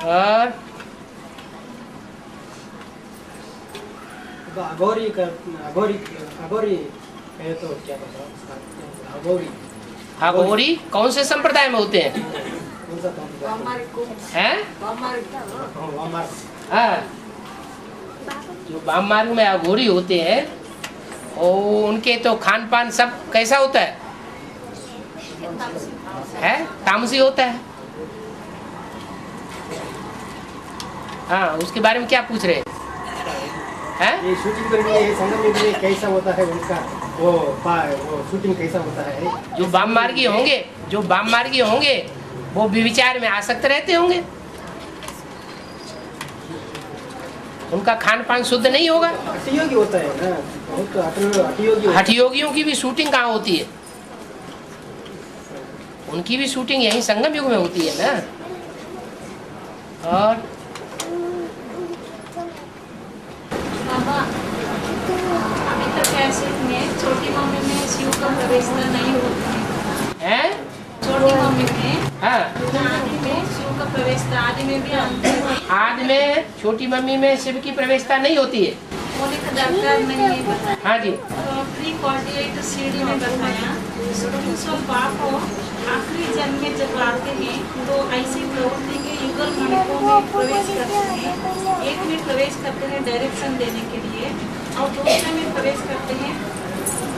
और अघोरी कहे तो क्या बताओ? अघोरी, अघोरी कौन से संप्रदाय में होते हैं? हैं? हाँ, जो वाम मार्ग में अघोरी होते हैं और उनके तो खान पान सब कैसा होता है? तामसी होता है। हाँ, उसके बारे में क्या पूछ रहे हैं? ये शूटिंग करने के संगम में कैसा होता है उनका, वो शूटिंग कैसा होता है? जो वाम मार्गी होंगे, जो वाम मार्गी होंगे वो विचार में आसक्त रहते होंगे, उनका खान पान शुद्ध नहीं होगा। हठयोगी होता है ना, बहुत हठयोगियों की भी शूटिंग कहाँ होती है? उनकी भी शूटिंग यही संगम युग में होती है ना। और अभी तक ऐसे में छोटी मम्मी में शिव का प्रवेश नहीं होता है? छोटी मम्मी में, हाँ, आदि में शिव का प्रवेश, आदि में भी आदि में छोटी मम्मी में शिव की प्रवेशता नहीं होती है। होने का दरकार नहीं है। हाँ जी, 348 सीढ़ी में बताया बाप को आखिरी जन्म में जब आते हैं तो ऐसी प्रवृत्ति के युगल मणिकों में प्रवेश करते हैं। एक में प्रवेश करते हैं डायरेक्शन देने के लिए, और दूसरे में प्रवेश करते हैं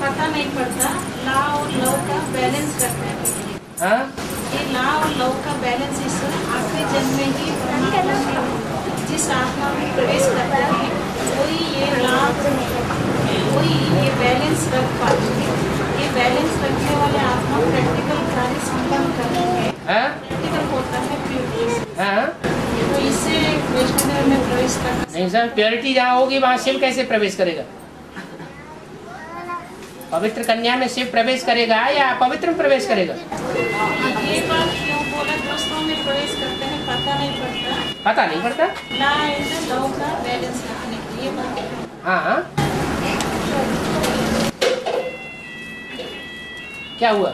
पता नहीं पड़ता ला और लव का बैलेंस करने के लिए। हाँ, ये ला और लव का बैलेंस इस आखिरी जन्म में ही परमात्मा में जिस आत्मा में प्रवेश करते हैं वही ये ला, वही ये बैलेंस रख पाते हैं। ये बैलेंस रखने वाले आत्मा प्रैक्टिकल कार्य संपन्न करते हैं। प्रैक्टिकल होता है प्योरिटी। हाँ, तो इससे वैष्णव में प्रवेश करना नहीं सर, प्योरिटी जहाँ होगी वहाँ शिव कैसे प्रवेश करेगा? पवित्र कन्या में शिव प्रवेश करेगा या अपवित्र में प्रवेश करेगा? ये बात क्यों बोला? दोस्तों में प्रवेश करते हैं पता नहीं पड़ता, पता नहीं पड़ता। ला एंड लव का बैलेंस रखने के लिए बात। हाँ, क्या हुआ?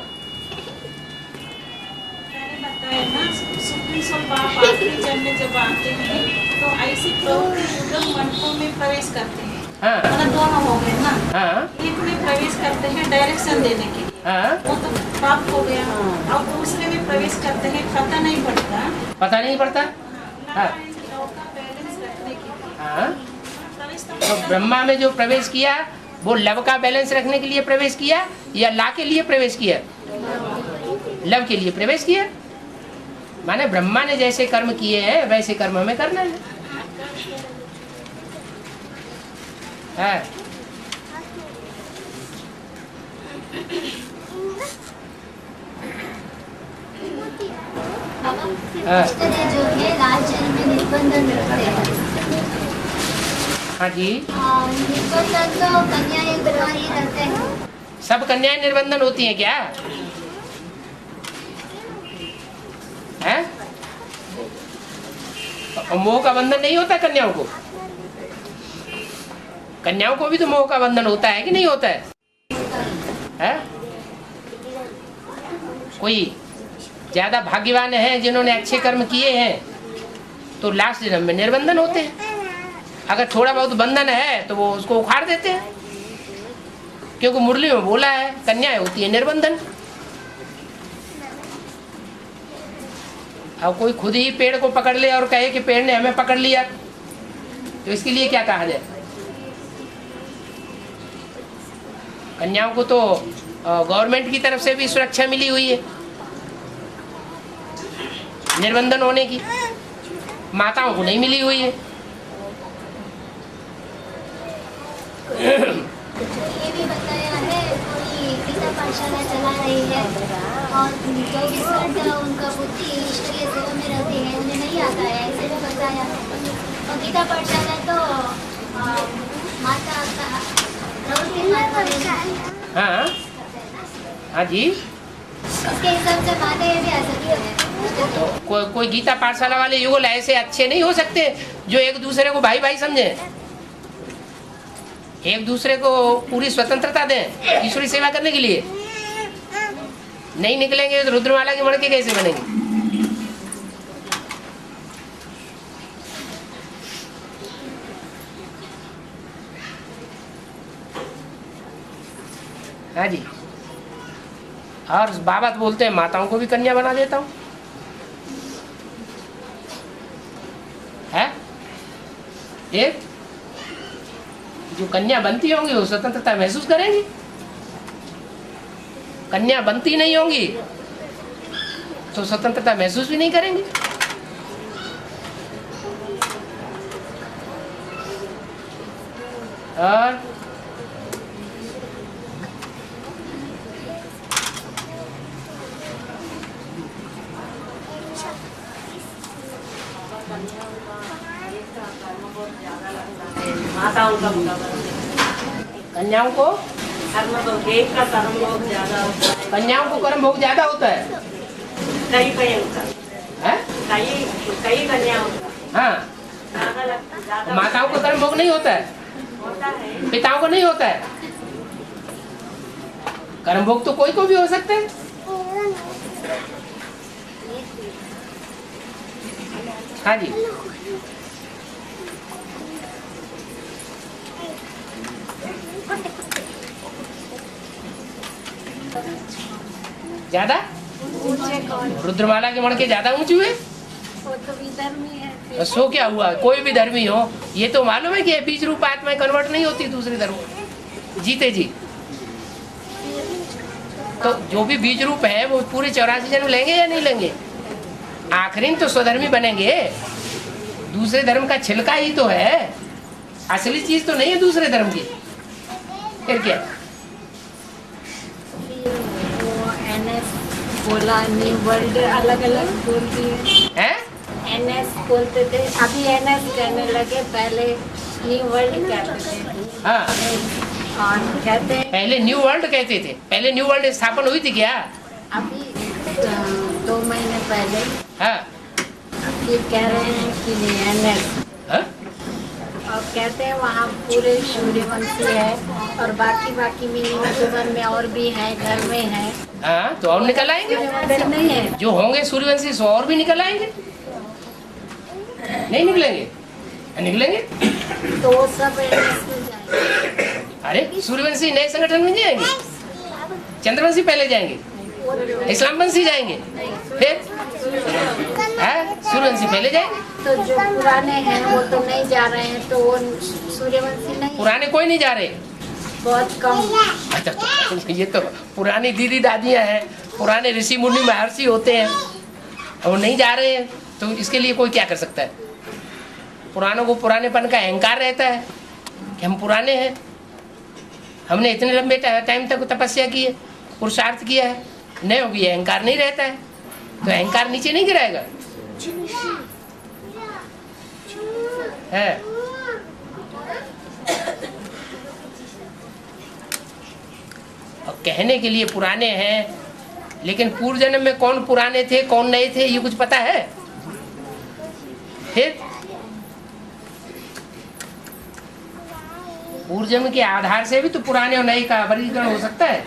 मैंने बताया ना, सुप्रीम सोल बाप आखिरी जन्म में जब आते हैं तो ऐसी प्रवृत्ति युगल मंडपों में प्रवेश करते हैं। हाँ, मतलब दोनों हो गए ना। हाँ, एक में प्रवेश करते हैं डायरेक्शन देने के लिए, हाँ, वो तो प्राप्त हो गया, और दूसरे में प्रवेश करते हैं पता नहीं पड़ता, पता नहीं पड़ता। हाँ, लव का बैलेंस रखने के लिए। हाँ, प्रवेश तो ब्रह्मा में जो प्रवेश किया वो लव का बैलेंस रखने के लिए प्रवेश किया या ला के लिए प्रवेश किया? लव के लिए प्रवेश किया। माने ब्रह्मा ने जैसे कर्म किए हैं वैसे कर्म हमें करना है। जो है लास्ट जन्म में निबंधन रखते हैं। हाँ जी, निबंधन तो कन्याएं विवाह ही करते हैं। सब कन्याएं निर्बंधन होती हैं क्या? है? मोह का बंधन नहीं होता कन्याओं को? कन्याओं को भी तो मोह का बंधन होता है कि नहीं होता है? कोई ज्यादा भाग्यवान है जिन्होंने अच्छे कर्म किए हैं तो लास्ट जन्म में निर्बंधन होते हैं। अगर थोड़ा बहुत बंधन है तो वो उसको उखाड़ देते हैं, क्योंकि मुरली में बोला है कन्याएं होती है निर्बंधन। अब कोई खुद ही पेड़ को पकड़ ले और कहे कि पेड़ ने हमें पकड़ लिया, तो इसके लिए क्या कहा जाए? कन्याओं को तो गवर्नमेंट की तरफ से भी सुरक्षा मिली हुई है निर्बंधन होने की, माताओं को नहीं मिली हुई है। ये भी बताया है कोई गीता पाठशाला चला रही है और जो भी श्रद्धा उनका बुद्धि ईश्वरीय सेवा में रहती है उन्हें नहीं आता है, ऐसे भी बताया है। और गीता पाठशाला तो माता का हाँ हाँ जी, इसके हिसाब से माताएं भी आ सकती है। तो कोई गीता पाठशाला वाले युगल ऐसे अच्छे नहीं हो सकते जो एक दूसरे को भाई भाई समझे, एक दूसरे को पूरी स्वतंत्रता दें ईश्वरी सेवा करने के लिए? नहीं निकलेंगे तो रुद्रमाला के मणके कैसे बनेंगे? हाँ जी। और बाबा तो बोलते हैं माताओं को भी कन्या बना देता हूँ, है? एक जो कन्या बनती होंगी वो स्वतंत्रता महसूस करेंगी, कन्या बनती नहीं होंगी तो स्वतंत्रता महसूस भी नहीं करेंगी। और माताओं का कन्याओं को कर्म भोग, एक का कर्म भोग ज्यादा होता है। कन्याओं को कर्म भोग ज्यादा होता है। कई कई होता है? कई कन्या होता हाँ, है। माताओं को कर्म भोग नहीं होता है, होता है। पिताओं को नहीं होता है। कर्म भोग तो कोई को भी हो सकते हैं। हाँ जी, ज्यादा रुद्रमाला के मणके ज्यादा ऊंचे हुए? वो तो विधर्मी है। तो सो क्या हुआ? कोई भी धर्मी हो, ये तो मालूम है कि बीज रूप आत्मा कन्वर्ट नहीं होती दूसरे धर्म जीते जी। तो जो भी बीज रूप है वो पूरे 84 जन्म लेंगे या नहीं लेंगे? आखिरी तो स्वधर्मी बनेंगे। दूसरे धर्म का छिलका ही तो है, असली चीज तो नहीं है दूसरे धर्म की। फिर क्या? बोला न्यू वर्ल्ड अलग अलग बोलती है। NS बोलते थे, अभी NS कहने लगे, पहले न्यू वर्ल्ड कहते थे। हाँ, और कहते हैं पहले न्यू वर्ल्ड कहते थे। पहले न्यू वर्ल्ड स्थापन हुई थी क्या? अभी 2 महीने पहले। हाँ, ये कह रहे हैं कि नहीं NS। हाँ? और कहते हैं वहाँ पूरे सूर्यवंशी है और बाकी मिनी में और भी है, घर में है। हाँ, तो और निकल आएंगे। नहीं है जो होंगे सूर्यवंशी सो और भी निकल आएंगे। नहीं निकलेंगे? निकलेंगे तो वो सब NS में जाएंगे। अरे सूर्यवंशी नए संगठन में जाएंगे, चंद्रवंशी पहले जाएंगे, इस्लाम वंशी जाएंगे, फिर सूर्यवंशी पहले जाएंगे। तो जो पुराने हैं वो तो नहीं जा रहे हैं, तो वो सूर्यवंशी नहीं। पुराने कोई नहीं जा रहे, बहुत कम। अच्छा तो ये तो पुरानी दीदी दादियाँ हैं, पुराने ऋषि मुनि महर्षि होते हैं, और नहीं जा रहे हैं, तो इसके लिए कोई क्या कर सकता है। पुरानों को पुरानेपन का अहंकार रहता है कि हम पुराने हैं, हमने इतने लंबे टाइम तक तपस्या की है, पुरुषार्थ किया है, नहीं होगी, अहंकार नहीं रहता है, तो अहंकार नीचे नहीं गिराएगा है। और कहने के लिए पुराने हैं, लेकिन पूर्व जन्म में कौन पुराने थे कौन नए थे ये कुछ पता है? फिर पूर्व जन्म के आधार से भी तो पुराने और नए का वर्गीकरण हो सकता है।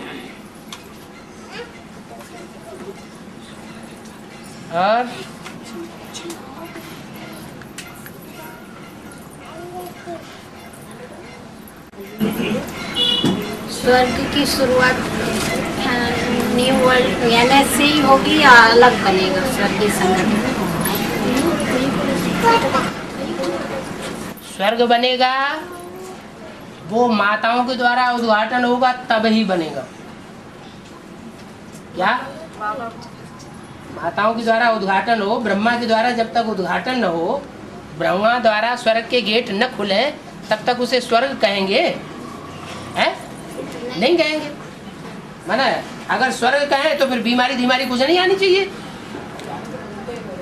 और स्वर्ग की शुरुआत न्यू वर्ल्ड यानी से ही होगी या अलग बनेगा स्वर्गीय संगठन? स्वर्ग बनेगा वो माताओं के द्वारा उद्घाटन होगा तब ही बनेगा। क्या माताओं के द्वारा उद्घाटन हो, ब्रह्मा के द्वारा जब तक उद्घाटन न हो, ब्रह्मा द्वारा स्वर्ग के गेट न खुले तब तक उसे स्वर्ग कहेंगे? हैं? नहीं कहेंगे। माना अगर स्वर्ग कहें तो फिर बीमारी कुछ नहीं आनी चाहिए,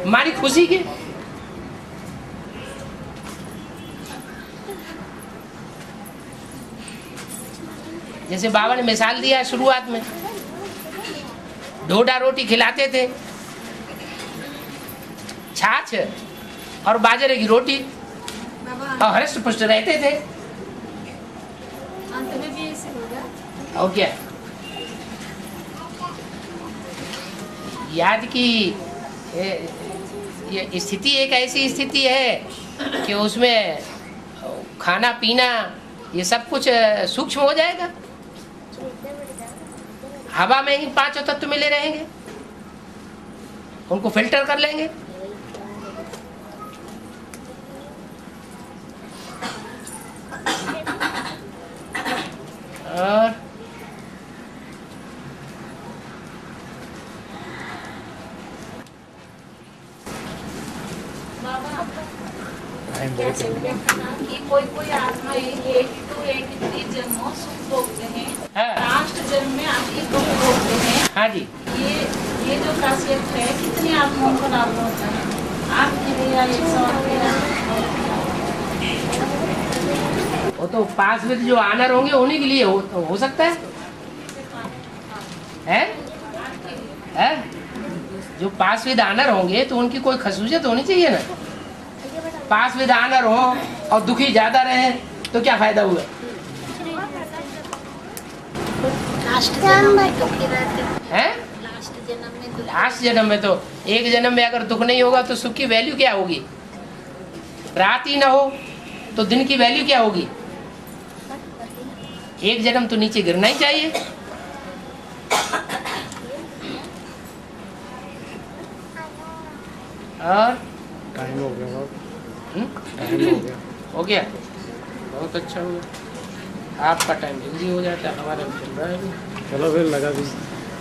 हमारी खुशी की। जैसे बाबा ने मिसाल दिया शुरुआत में, ढोडा रोटी खिलाते थे, छाछ और बाजरे की रोटी, और हृष्ट पुष्ट रहते थे। अंत में भी ऐसे होगा। और क्या याद की ये स्थिति एक ऐसी स्थिति है कि उसमें खाना पीना ये सब कुछ सूक्ष्म हो जाएगा। हवा में ही पांचों तत्व मिले रहेंगे, उनको फिल्टर कर लेंगे। और कोई आत्मा 82-83 जन्मों सुख भोगते हैं, लास्ट जन्म में आपकी दुख भोगते हैं। हाँ जी, ये जो खासियत है कितनी आत्माओं को लाभ होता है आपके लिए? एक सवाल वो तो पास में जो आनर होंगे उन्हीं के लिए हो सकता है? है? जो पास विद आनर होंगे तो उनकी कोई खसूसियत होनी चाहिए ना। पास विद आनर हो और दुखी ज्यादा रहे तो क्या फायदा हुआ? लास्ट जन्म में दुखी रहते हैं? लास्ट जन्म में तो एक जन्म में अगर दुख नहीं होगा तो सुख की वैल्यू क्या होगी? रात ही ना हो तो दिन की वैल्यू क्या होगी? एक जन्म तो नीचे गिरना ही चाहिए। और टाइम हो गया, टाइम हो गया, बहुत अच्छा हो गया। आपका टाइम जल्दी हो जाता है, हमारा चल रहा है। चलो फिर लगा दी,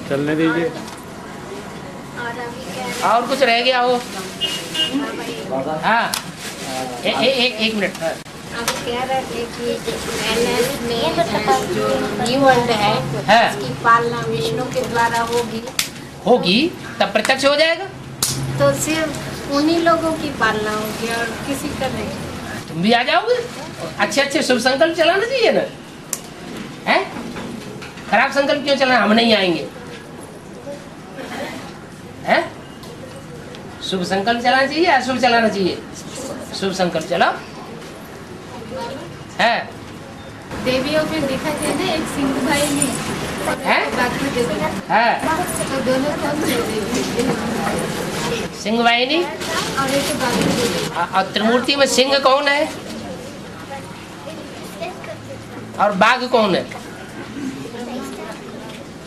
चलने दीजिए। और कुछ रह गया हो? हाँ एक मिनट। आप कह रहे थे कि NS में जो न्यू वर्ल्ड है उसकी पालना विष्णु के द्वारा होगी तब प्रत्यक्ष हो जाएगा। तो सिर्फ उन्हीं लोगों की पालना होगी और किसी का नहीं। तुम भी आ जाओगे। अच्छे शुभ संकल्प चलाना चाहिए ना, है? खराब संकल्प क्यों चलाना? हम नहीं आएंगे, है? शुभ संकल्प चलाना चाहिए, अशुभ चलाना चाहिए? शुभ संकल्प चलाओ। है देवियों में देखा जाए ना, एक सिंह भाई है? तो दोनों कौन सिंह वाहिनी और एक और त्रिमूर्ति में सिंह कौन है और बाघ कौन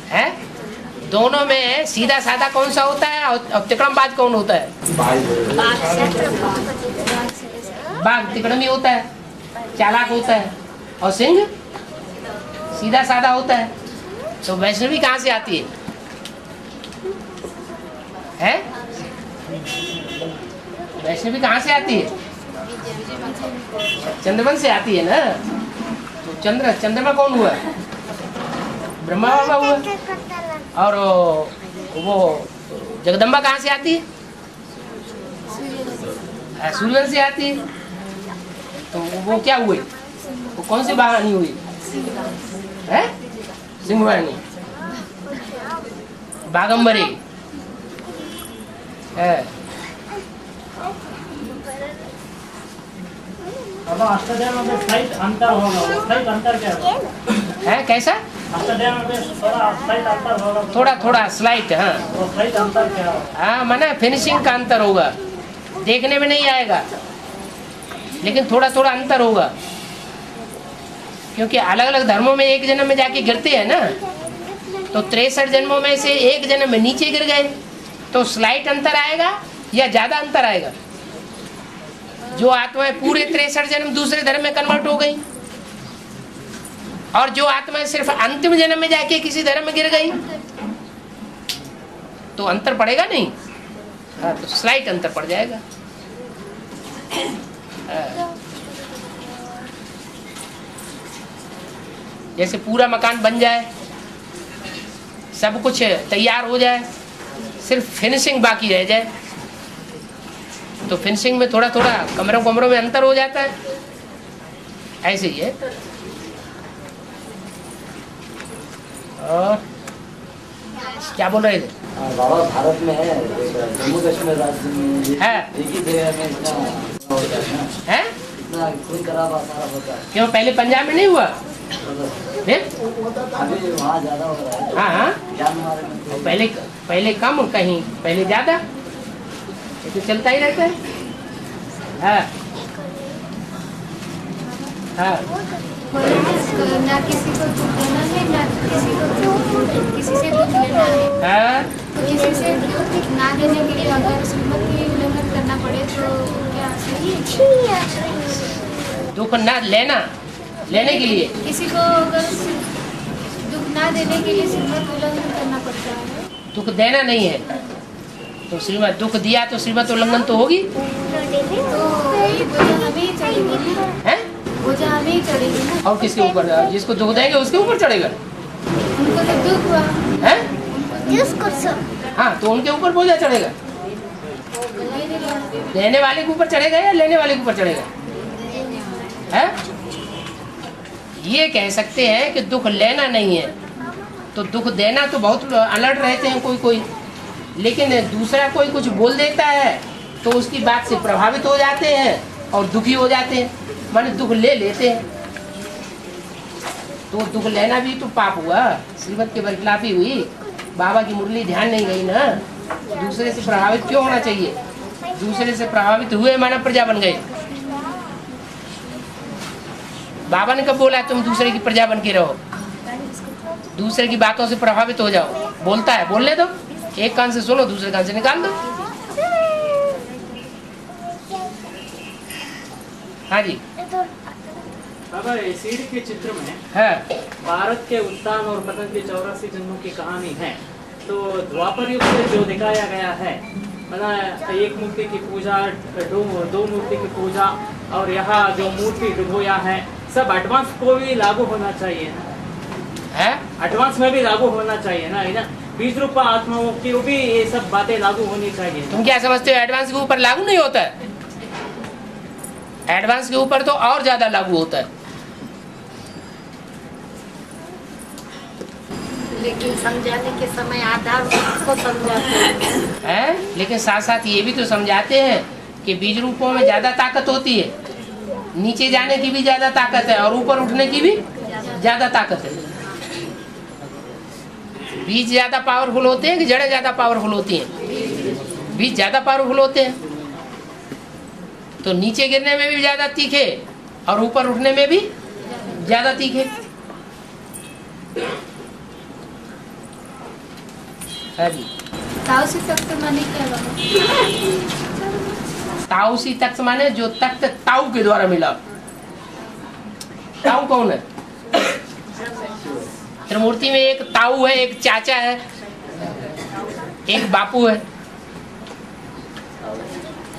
है? दोनों में सीधा साधा कौन सा होता है और तिकड़मबाज कौन होता है? बाघ तिकड़मी होता है, चालाक होता है, और सिंह सीधा साधा होता है। तो वैष्णवी कहाँ से आती है? हैं? वैष्णवी कहाँ से आती है? चंद्रमन से आती है ना। तो चंद्रमा कौन हुआ? ब्रह्मा बाबा हुआ। और वो जगदम्बा कहाँ से आती है? सूर्यवंश से आती है। तो वो क्या हुई? वो कौन सी वाहिनी हुई? है सिंह वाहिनी, बागंबरी है। अष्टाध्याय में स्लाइट अंतर होगा, स्लाइट अंतर क्या है? कैसा? अष्टाध्याय में थोड़ा स्लाइट अंतर होगा, थोड़ा थोड़ा स्लाइट। हाँ, तो स्लाइट अंतर क्या होगा? हाँ, माना फिनिशिंग का अंतर होगा, देखने में नहीं आएगा, लेकिन थोड़ा थोड़ा अंतर होगा, क्योंकि अलग अलग धर्मों में एक जन्म में जाके गिरते हैं ना। तो 63 जन्मों में से एक जन्म में नीचे गिर गए, तो स्लाइट अंतर आएगा या ज्यादा अंतर आएगा? जो आत्माएं पूरे 63 जन्म दूसरे धर्म में कन्वर्ट हो गई, और जो आत्माएं सिर्फ अंतिम जन्म में जाके किसी धर्म में गिर गई, तो अंतर पड़ेगा नहीं। हाँ, तो स्लाइट अंतर पड़ जाएगा। जैसे पूरा मकान बन जाए, सब कुछ तैयार हो जाए, सिर्फ फिनिशिंग बाकी रह जाए, तो फिनिशिंग में थोड़ा थोड़ा कमरों में अंतर हो जाता है। ऐसे ही है। और क्या बोल रहे थे? बाबा, भारत में है जम्मू कश्मीर राज्य में है एक ही जगह में इतना होता है, इतना खून खराबा सारा होता है। क्यों पहले पंजाब में नहीं हुआ? अभी वहाँ ज्यादा हो रहा है। हाँ, में पहले कम, कहीं पहले ज्यादा, ये तो चलता ही रहता है। हाँ हाँ, ना किसी को दुख देना है, ना किसी से दुख लेना है। हाँ, तो किसी से दुख ना देने के लिए अगर श्रीमत की उल्लंघन करना पड़े तो क्या सही है? दुख ना लेने के लिए किसी को अगर दुख ना देने के लिए श्रीमत उल्लंघन करना पड़ता है। दुख देना नहीं है तो श्रीमत, दुख दिया तो श्रीमत उल्लंघन तो होगी। तो बोझा हमें ही चढ़ेगी है, बोझा हमें ही चढ़ेगी ना। और किसके ऊपर? जिसको दुख देंगे उसके ऊपर चढ़ेगा। उनको तो दुख हुआ है, उसको हाँ, तो उनके ऊपर बोझा चढ़ेगा। देने वाले के ऊपर चढ़ेगा या लेने वाले के ऊपर चढ़ेगा? है, ये कह सकते हैं कि दुख लेना नहीं है, तो दुख देना तो बहुत अलर्ट रहते हैं कोई, लेकिन दूसरा कोई कुछ बोल देता है तो उसकी बात से प्रभावित हो जाते हैं और दुखी हो जाते हैं, माने दुख ले लेते हैं। तो दुख लेना भी तो पाप हुआ, श्रीमत के बरखिलाफी हुई, बाबा की मुरली ध्यान नहीं गई ना। दूसरे से प्रभावित क्यों होना चाहिए? दूसरे से प्रभावित हुए माना प्रजा बन गए। बाबा ने कब बोला तुम दूसरे की प्रजा बन के रहो? दूसरे की बातों से प्रभावित हो जाओ। बोलता है, बोलने दो, एक कान से सुनो, दूसरे कान से निकाल दो। हाँ जी बाबा, सीढ़ी के चित्र में है भारत के उत्थान और पतन की 84 जन्मों की कहानी है। तो द्वापर युग में जो दिखाया गया है, मतलब एक मूर्ति की पूजा, दो मूर्ति की पूजा, और यहाँ जो मूर्ति डुबोया है, सब एडवांस को भी लागू होना चाहिए ना? है, एडवांस में भी लागू होना चाहिए ना, है ना? बीज रूपा आत्माओं की भी ये सब बातें लागू होनी चाहिए। तुम क्या समझते हो एडवांस के ऊपर लागू नहीं होता है? एडवांस के ऊपर तो और ज्यादा लागू होता है। लेकिन समझाने के समय आधार को समझाते हैं, लेकिन साथ साथ ये भी तो समझाते हैं कि बीज रूपों में ज्यादा ताकत होती है, नीचे जाने की भी ज्यादा ताकत है और ऊपर उठने की भी ज्यादा ताकत है। बीज ज्यादा पावरफुल होते हैं कि जड़ें ज्यादा पावरफुल होती हैं? बीज ज्यादा पावरफुल होते हैं, तो नीचे गिरने में भी ज्यादा तीखे और ऊपर उठने में भी ज्यादा तीखे। हाँ जी। ताओसी तख्त माने क्या बाबा? ताओसी तख्त माने जो तख्त ताऊ के द्वारा मिला। ताऊ कौन है? त्रिमूर्ति में एक ताऊ है, एक चाचा है, एक बापू है।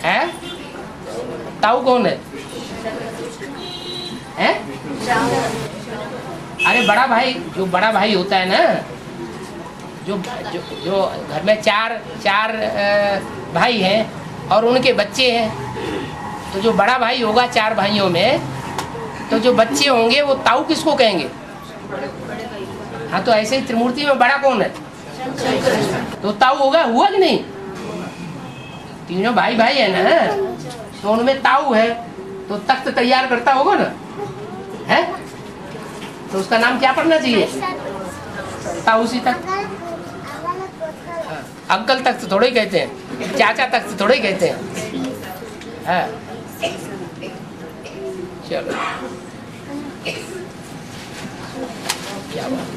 हैं? ताऊ कौन है? हैं? अरे बड़ा भाई, जो बड़ा भाई होता है ना, जो जो जो घर में चार भाई हैं और उनके बच्चे हैं, तो जो बड़ा भाई होगा 4 भाइयों में, तो जो बच्चे होंगे वो ताऊ किसको कहेंगे? हाँ, तो ऐसे ही त्रिमूर्ति में बड़ा कौन है? तो ताऊ होगा, हुआ कि नहीं? तीनों भाई भाई है ना, तो उनमें ताऊ है, तो तख्त तैयार करता होगा ना, है? तो उसका नाम क्या पड़ना चाहिए? ताऊसी तख्त। अंकल तख्त थोड़े ही कहते हैं, चाचा तख्त थोड़े ही कहते हैं। हाँ, चलो क्या बात।